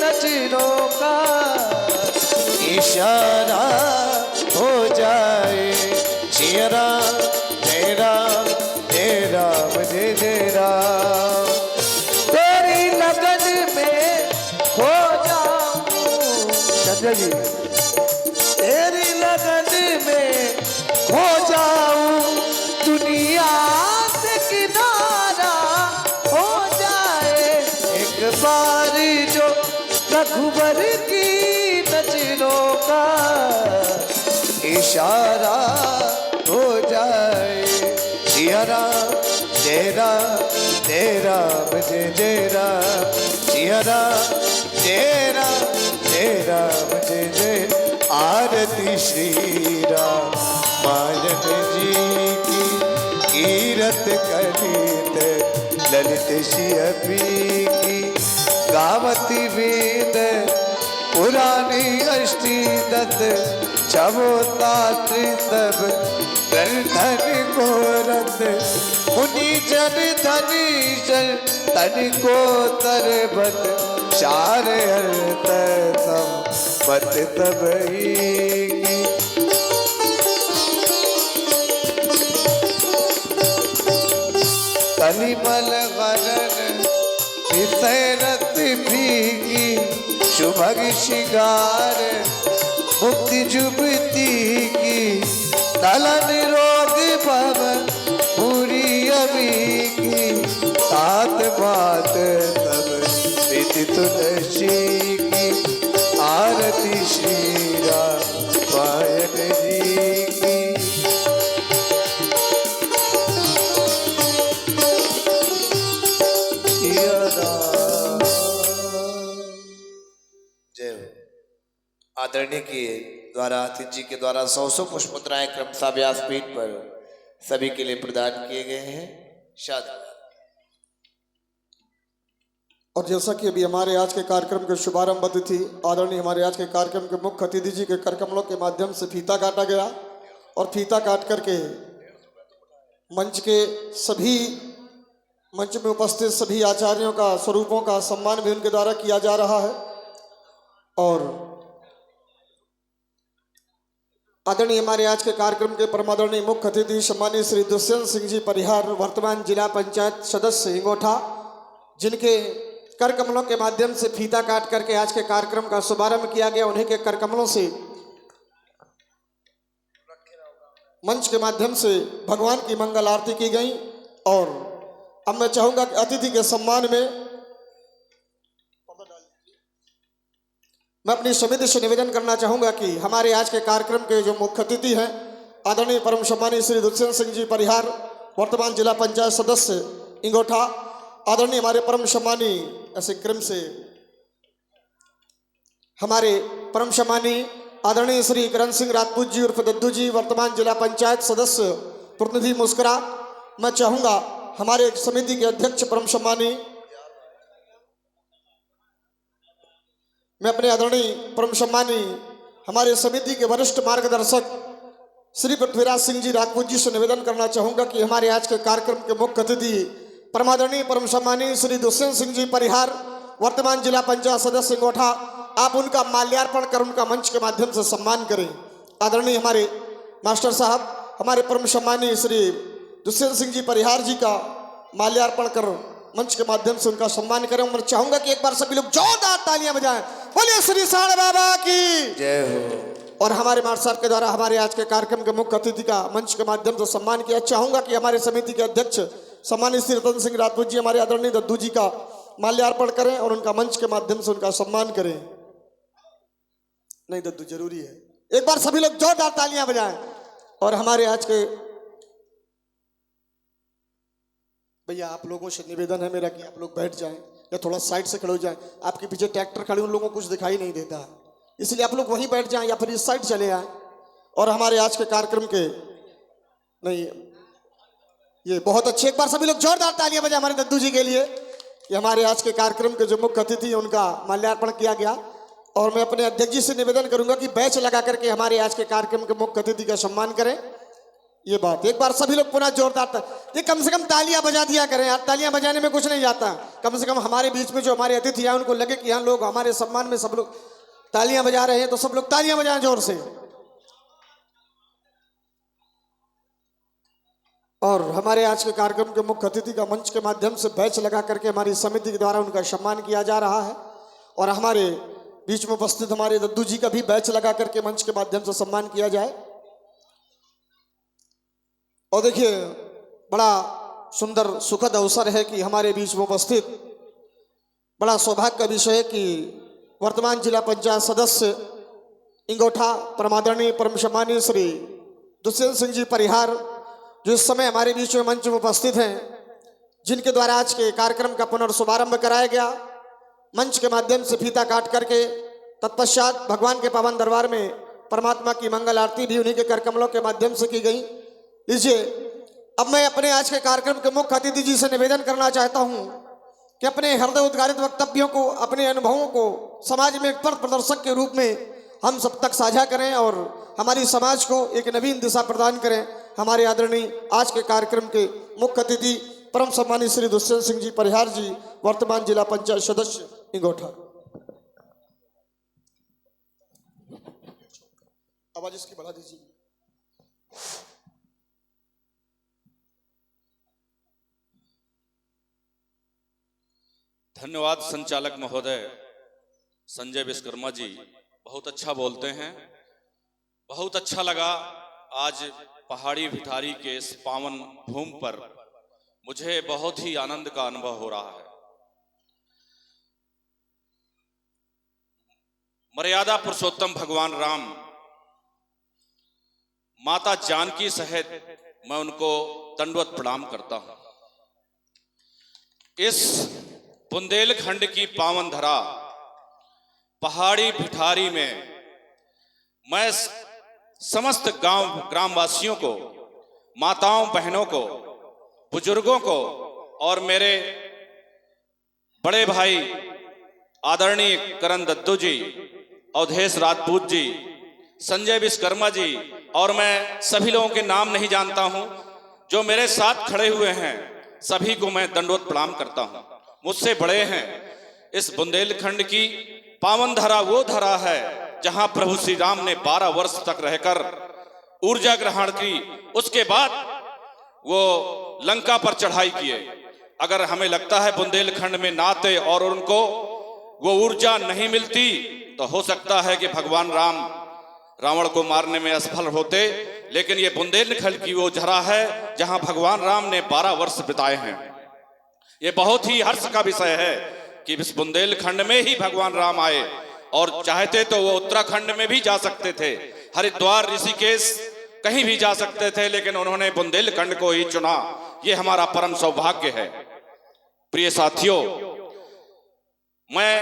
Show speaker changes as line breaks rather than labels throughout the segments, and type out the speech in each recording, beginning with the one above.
नजरों का इशारा हो जाए। जय राम जय राम जय राम जय जय राम। तेरी लगन में खो जाऊं चंद्र जी, तेरी लगन में खो जाऊं, दुनिया से किनारा हो जाए। एक बार जो रघुबर की नजरों का इशारा हो जाए। सिया राम जय राम जय राम जय जय राम। सिया राम जय राम जय राम जय जय। आरती श्री राम मायन जी की, कीरत कलित ललित शियपी की। गावती वेद पुरानी अष्टी दत्त, चवोता त्रितव धन को रत। मुनि जन धनी जन तन को तरबत, चार अर्थ तम पत तबई। कलिमल गगन विसरत भीगी, शुभग शिगार मुक्ति जुबती की। दलन रोग भवन पूरी अभी की, तात बात तब विधि तुलसी की। आरती श्री राम पायन जी की। जय हो। आदरणीय के द्वारा अतिथि जी के द्वारा 100 पुष्पमुद्राएं क्रमशः व्यासपीठ पर सभी के लिए प्रदान किए गए हैं। शादी।
और जैसा कि अभी हमारे आज के कार्यक्रम के शुभारंभ थी, आदरणीय हमारे आज के कार्यक्रम के मुख्य अतिथि जी के करकमलों के माध्यम से फीता काटा गया और फीता काट करके मंच के सभी मंच में उपस्थित सभी आचार्यों का स्वरूपों का सम्मान भी उनके द्वारा किया जा रहा है। और आदरणीय हमारे आज के कार्यक्रम के परमादरणीय मुख्य अतिथि सम्मानीय श्री दुष्यंत सिंह जी परिहार, वर्तमान जिला पंचायत सदस्य हिंगोठा, जिनके कर कमलों के माध्यम से फीता काट करके आज के कार्यक्रम का शुभारंभ किया गया, उन्हीं के कर कमलों से मंच के माध्यम से भगवान की मंगल आरती की गई। और अब मैं चाहूंगा कि अतिथि के सम्मान में मैं अपनी समिति से निवेदन करना चाहूंगा कि हमारे आज के कार्यक्रम के जो मुख्य अतिथि हैं आदरणीय परम सम्मानीय श्री दुष्यंत सिंह जी परिहार, वर्तमान जिला पंचायत सदस्य इंगोठा, आदरणीय हमारे परम सम्मानीय ऐसे क्रम से हमारे परम सम्मानीय आदरणीय श्री करण सिंह राजपूत जी उर्फ दद्दू जी, वर्तमान जिला पंचायत सदस्य प्रतिनिधि मुस्कुरा। मैं चाहूंगा हमारे समिति के अध्यक्ष परम सम्मानीय, मैं अपने आदरणीय परम सम्मानीय हमारे समिति के वरिष्ठ मार्गदर्शक श्री पृथ्वीराज सिंह जी राजपूत जी से निवेदन करना चाहूंगा कि हमारे आज के कार्यक्रम के मुख्य अतिथि परमादरणीय परम सम्मानीय श्री दुष्यंत सिंह जी परिहार, वर्तमान जिला पंचायत सदस्य इंगोठा, आप उनका माल्यार्पण कर उनका मंच के माध्यम से सम्मान करें। आदरणीय हमारे मास्टर साहब, हमारे परम सम्मानीय श्री दुष्यंत सिंह जी परिहार जी का माल्यार्पण कर मंच के माध्यम से उनका सम्मान करें। मैं चाहूंगा कि एक बार सभी लोग जोरदार तालियां बजाएं। बोलिए श्री साढ़े बाबा की
जय हो।
और हमारे मास्टर साहब के द्वारा हमारे आज के कार्यक्रम के मुख्य अतिथि का मंच के माध्यम से सम्मान किया। चाहूंगा कि हमारे समिति के अध्यक्ष सम्मानित श्री रतन सिंह राजपूत जी हमारे आदरणीय दद्दू जी का माल्यार्पण करें और उनका मंच के माध्यम से उनका सम्मान करें। नहीं दद्दू, जरूरी है, एक बार सभी लोग जोरदार तालियां बजाएं। और हमारे आज के भैया आप लोगों से निवेदन है मेरा कि आप लोग बैठ जाएं या थोड़ा साइड से खड़े हो जाएं। आपके पीछे ट्रैक्टर खड़े, उन लोगों को कुछ दिखाई नहीं देता, इसलिए आप लोग वहीं बैठ जाएं या फिर इस साइड चले आए। और हमारे आज के कार्यक्रम के नहीं ये बहुत अच्छे, एक बार सभी लोग जोरदार तालियां बजाएं हमारे दद्दू जी के लिए कि हमारे आज के कार्यक्रम के जो मुख्य अतिथि हैं उनका माल्यार्पण किया गया। और मैं अपने अध्यक्ष जी से निवेदन करूंगा कि बैच लगा करके हमारे आज के कार्यक्रम के मुख्य अतिथि का सम्मान करें। ये बात एक बार सभी लोग पुनः जोरदार ये कम से कम तालियां बजा दिया करें यार, तालियां बजाने में कुछ नहीं जाता। कम से कम हमारे बीच में जो हमारे अतिथि हैं उनको लगे कि यहाँ लोग हमारे सम्मान में सब लोग तालियां बजा रहे हैं, तो सब लोग तालियां बजाएं जोर से। और हमारे आज के कार्यक्रम के मुख्य अतिथि का मंच के माध्यम से बैच लगा करके हमारी समिति के द्वारा उनका सम्मान किया जा रहा है, और हमारे बीच में उपस्थित हमारे दद्दू जी का भी बैच लगा करके मंच के माध्यम से सम्मान किया जाए। और देखिए बड़ा सुंदर सुखद अवसर है कि हमारे बीच में उपस्थित, बड़ा सौभाग्य का विषय है कि वर्तमान जिला पंचायत सदस्य इंगोठा परमादरणीय परम सम्मानीय श्री दुष्यंत सिंह जी परिहार जो इस समय हमारे बीच में मंच में उपस्थित हैं, जिनके द्वारा आज के कार्यक्रम का पुनर्शुभारंभ कराया गया। मंच के माध्यम से फीता काट करके तत्पश्चात भगवान के पावन दरबार में परमात्मा की मंगल आरती भी उन्हीं के कर कमलों के माध्यम से की गई। लीजिए अब मैं अपने आज के कार्यक्रम के मुख्य अतिथि जी से निवेदन करना चाहता हूं कि अपने हृदय उद्गारित वक्तव्यों को, अपने अनुभवों को समाज में एक पथ प्रदर्शक के रूप में हम सब तक साझा करें और हमारी समाज को एक नवीन दिशा प्रदान करें। हमारे आदरणीय आज के कार्यक्रम के मुख्य अतिथि परम सम्मानित श्री दुष्यंत सिंह जी परिहार जी, वर्तमान जिला पंचायत सदस्य इंगोठा। आवाज इसकी बढ़ा दीजिए।
धन्यवाद संचालक महोदय संजय विश्वकर्मा जी, बहुत अच्छा बोलते हैं। बहुत अच्छा लगा आज पहाड़ी भिठारी के इस पावन भूमि पर मुझे बहुत ही आनंद का अनुभव हो रहा है। मर्यादा पुरुषोत्तम भगवान राम, माता जानकी सहित मैं उनको दंडवत प्रणाम करता हूं। इस बुंदेलखंड की पावन धरा पहाड़ी भिठारी में मैं समस्त गांव ग्रामवासियों को, माताओं बहनों को, बुजुर्गों को और मेरे बड़े भाई आदरणीय करण दद्दू जी, अवधेश राजपूत जी, संजय विश्वकर्मा जी और मैं सभी लोगों के नाम नहीं जानता हूं, जो मेरे साथ खड़े हुए हैं सभी को मैं दंडवत प्रणाम करता हूं। मुझसे बड़े हैं। इस बुंदेलखंड की पावन धरा वो धरा है जहां प्रभु श्री राम ने 12 वर्ष तक रहकर ऊर्जा ग्रहण की, उसके बाद वो लंका पर चढ़ाई किए। अगर हमें लगता है बुंदेलखंड में नाते और उनको वो ऊर्जा नहीं मिलती तो हो सकता है कि भगवान राम रावण को मारने में असफल होते, लेकिन ये बुंदेलखंड की वो धरा है जहां भगवान राम ने 12 वर्ष बिताए हैं। ये बहुत ही हर्ष का विषय है कि इस बुंदेलखंड में ही भगवान राम आए, और चाहते तो वो उत्तराखंड में भी जा सकते थे, हरिद्वार, ऋषिकेश कहीं भी जा सकते थे, लेकिन उन्होंने बुंदेलखंड को ही चुना। ये हमारा परम सौभाग्य है। प्रिय साथियों, मैं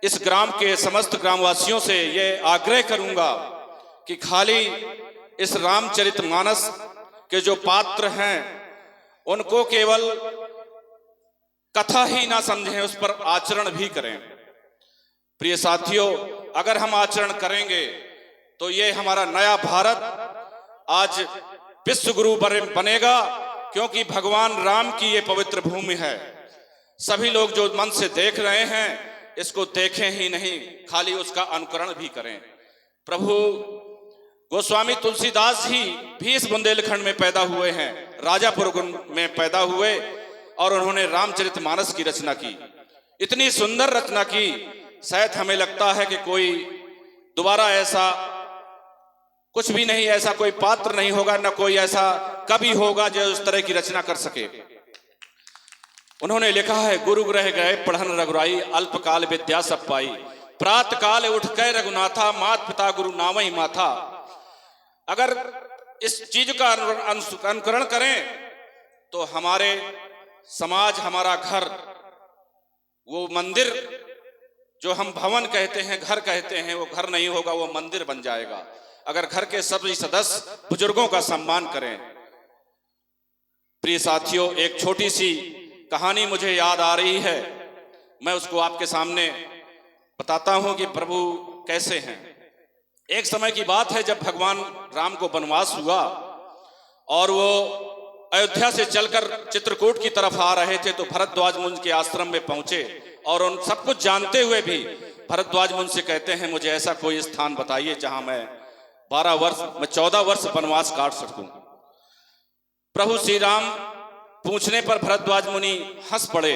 इस ग्राम के समस्त ग्रामवासियों से ये आग्रह करूंगा कि खाली इस रामचरितमानस के जो पात्र हैं उनको केवल कथा ही ना समझें, उस पर आचरण भी करें। प्रिय साथियों, अगर हम आचरण करेंगे तो ये हमारा नया भारत आज विश्व गुरु बनेगा, क्योंकि भगवान राम की ये पवित्र भूमि है। सभी लोग जो मन से देख रहे हैं इसको देखें ही नहीं, खाली उसका अनुकरण भी करें। प्रभु गोस्वामी तुलसीदास जी भी इस बुंदेलखंड में पैदा हुए हैं, राजापुर में पैदा हुए, और उन्होंने रामचरितमानस की रचना की। इतनी सुंदर रचना की, शायद हमें लगता है कि कोई दोबारा ऐसा कुछ भी नहीं, ऐसा कोई पात्र नहीं होगा, न कोई ऐसा कवि होगा जो उस तरह की रचना कर सके। उन्होंने लिखा है, गुरु ग्रह गए पढ़न रघुराई, अल्पकाल विद्या सब पाई, प्रात काल उठ गए रघुनाथा, मात पिता गुरु नाम ही माथा। अगर इस चीज का अनुकरण करें तो हमारे समाज, हमारा घर, वो मंदिर जो हम भवन कहते हैं, घर कहते हैं, वो घर नहीं होगा, वो मंदिर बन जाएगा। अगर घर के सभी सदस्य बुजुर्गों का सम्मान करें। प्रिय साथियों, एक छोटी सी कहानी मुझे याद आ रही है, मैं उसको आपके सामने बताता हूं कि प्रभु कैसे हैं। एक समय की बात है जब भगवान राम को वनवास हुआ और वो अयोध्या से चलकर चित्रकूट की तरफ आ रहे थे तो भरद्वाज मुनि के आश्रम में पहुंचे और उन सब कुछ जानते हुए भी भरद्वाज मुनि से कहते हैं मुझे ऐसा कोई स्थान बताइए जहां मैं 14 वर्ष वनवास काट सकूं। प्रभु श्री राम पूछने पर भरद्वाज मुनि हंस पड़े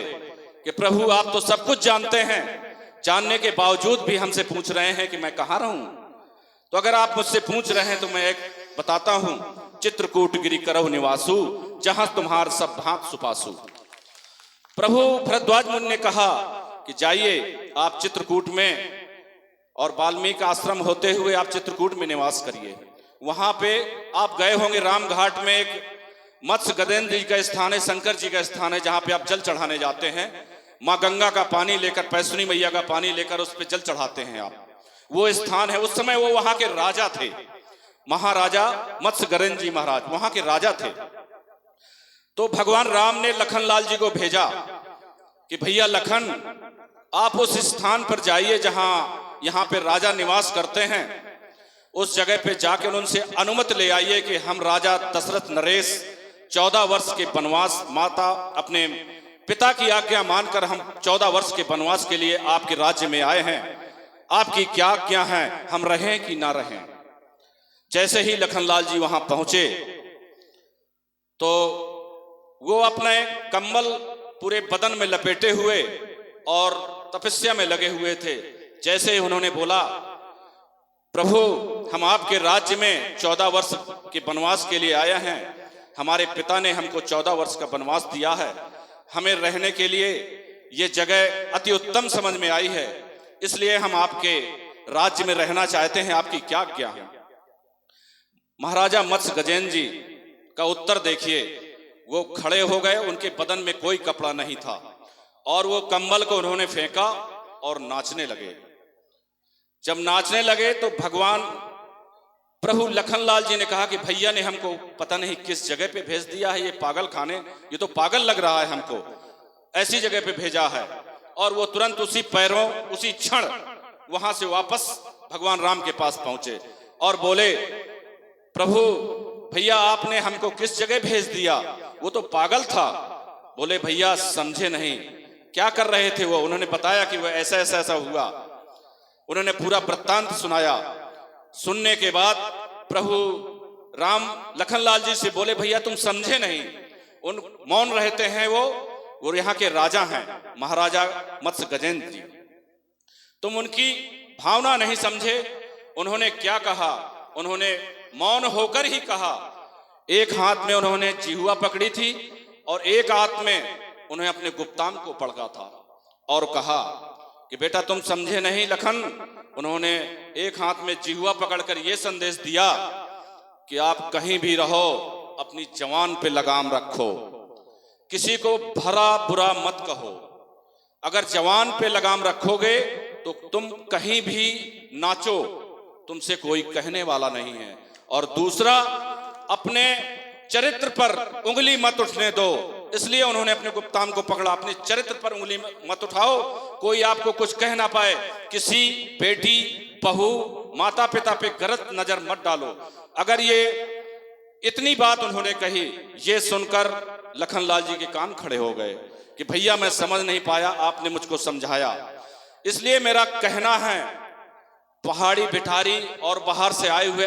कि प्रभु आप तो सब कुछ जानते हैं, जानने के बावजूद भी हमसे पूछ रहे हैं कि मैं कहाँ रहूं। तो अगर आप मुझसे पूछ रहे हैं तो मैं एक बताता हूं, चित्रकूट गिरि करहु निवासु, जहां तुम्हार सब भांत सुपासु। प्रभु भरद्वाज मुनि ने कहा कि जाइए आप चित्रकूट में और वाल्मीकि आश्रम होते हुए आप चित्रकूट में निवास करिए। वहां पे आप गए होंगे राम घाट में एक मत्स्य गजेंद्र जी का स्थान है, शंकर जी का स्थान है, जहां पे आप जल चढ़ाने जाते हैं। माँ गंगा का पानी लेकर, पैसुनी मैया का पानी लेकर उस पर जल चढ़ाते हैं आप। वो स्थान है, उस समय वो वहां के राजा थे, महाराजा मत्स्य गजेंद्र जी महाराज वहां के राजा थे। तो भगवान राम ने लखन लाल जी को भेजा कि भैया लखन आप उस स्थान पर जाइए जहां यहाँ पे राजा निवास करते हैं, उस जगह पे जाकर उनसे अनुमति ले आइए कि हम राजा दशरथ नरेश 14 वर्ष के वनवास, माता अपने पिता की आज्ञा मानकर हम 14 वर्ष के वनवास के लिए आपके राज्य में आए हैं, आपकी क्या आज्ञा है, हम रहें कि ना रहें। जैसे ही लखनलाल जी वहां पहुंचे तो वो अपने कंबल पूरे बदन में लपेटे हुए और तपस्या में लगे हुए थे। जैसे ही उन्होंने बोला प्रभु हम आपके राज्य में 14 वर्ष के वनवास के लिए आए हैं, हमारे पिता ने हमको 14 वर्ष का वनवास दिया है, हमें रहने के लिए ये जगह अति उत्तम समझ में आई है, इसलिए हम आपके राज्य में रहना चाहते हैं, आपकी क्या आज्ञा है। महाराजा मत्स्य गजेंद्र जी का उत्तर देखिए, वो खड़े हो गए, उनके बदन में कोई कपड़ा नहीं था और वो कंबल को उन्होंने फेंका और नाचने लगे। जब नाचने लगे तो भगवान प्रभु लखनलाल जी ने कहा कि भैया ने हमको पता नहीं किस जगह पे भेज दिया है, ये पागल खाने, ये तो पागल लग रहा है, हमको ऐसी जगह पे भेजा है। और वो तुरंत उसी पैरों उसी क्षण वहां से वापस भगवान राम के पास पहुंचे और बोले प्रभु भैया आपने हमको किस जगह भेज दिया, वो तो पागल था। बोले भैया समझे नहीं, क्या कर रहे थे वो। उन्होंने बताया कि वह ऐसा ऐसा ऐसा हुआ, उन्होंने पूरा वृत्तांत सुनाया। सुनने के बाद प्रभु राम लखनलाल जी से बोले भैया तुम समझे नहीं, उन मौन रहते हैं वो यहाँ के राजा हैं, महाराजा मत्स्य गजेंद्र जी, तुम उनकी भावना नहीं समझे। उन्होंने क्या कहा, उन्होंने मौन होकर ही कहा। एक हाथ में उन्होंने जिहुआ पकड़ी थी और एक हाथ में उन्हें अपने गुप्तांग को पकड़ा था और कहा कि बेटा तुम समझे नहीं लखन। उन्होंने एक हाथ में जिहुआ पकड़कर यह संदेश दिया कि आप कहीं भी रहो अपनी जवान पे लगाम रखो, किसी को भला बुरा मत कहो। अगर जवान पे लगाम रखोगे तो तुम कहीं भी नाचो, तुमसे कोई कहने वाला नहीं है। और दूसरा, अपने चरित्र पर उंगली मत उठने दो, इसलिए उन्होंने अपने गुप्तांग को पकड़ा। अपने चरित्र पर उंगली मत उठाओ, कोई आपको कुछ कह ना पाए, किसी बेटी बहू माता पिता पे गलत नजर मत डालो। अगर ये इतनी बात उन्होंने कही, ये सुनकर लखनलाल जी के कान खड़े हो गए कि भैया मैं समझ नहीं पाया, आपने मुझको समझाया। इसलिए मेरा कहना है, पहाड़ी भिठारी और बाहर से आए हुए